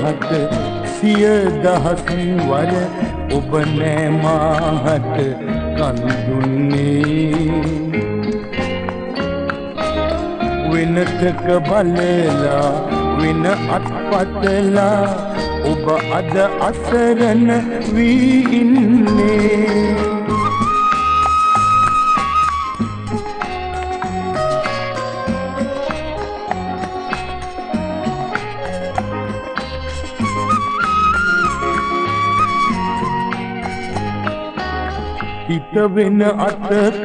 හට සිය දහස් වර ඔබ නෑ මාහට කන් දුන්නේ වෙනතක බලලා වෙන අත්පතලා ඔබ අද අසරණ වී ඉන්නේ හිත වෙන අතකට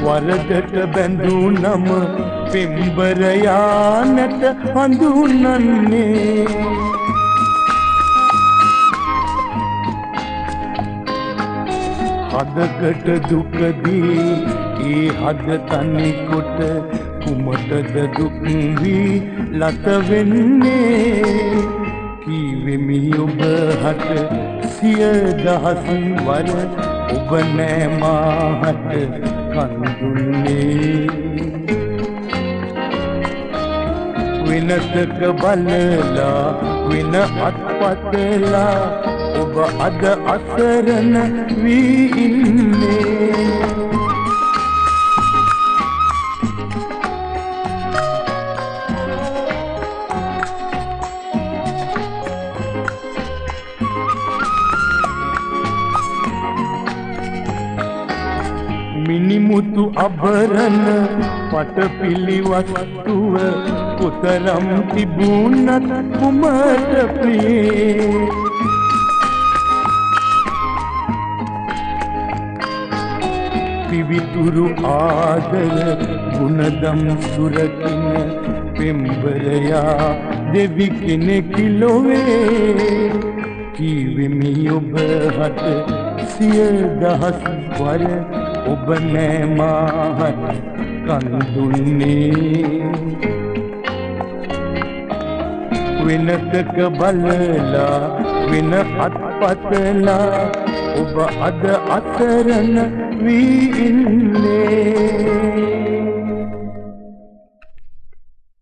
වරදට බැඳුනම පෙම්බරයා නැත හඳුනන්නේ හදකට දුකදී ඒ හද තනිකොට කුමටද දුක් වී ලත වෙන්නේ කීවෙමි ඔබ හට සිය දහස් වර ඔබ නෑ මාහට කන් දුන්නේ වෙනතක බලලා වෙන අත්පතලා ඔබ අද අසරණ වී ඉන්නේ මිනිමුතු අභරණ පටපිලි වස්තුව කොතරම් තිබුණත් කුමට ප්‍රියේ පිවිතුරු ආදර ගුණදම් සුරකින පෙම්බරයා දෙවි කෙනෙකි ලොවේ කීවෙමි ඔබ හට සිය දහස් වර ඔබ නෑ මාහට කන් දුන්නේ වෙනතක බලලා වෙන අත්පතලා ඔබ අද අසරණ වී ඉන්නේ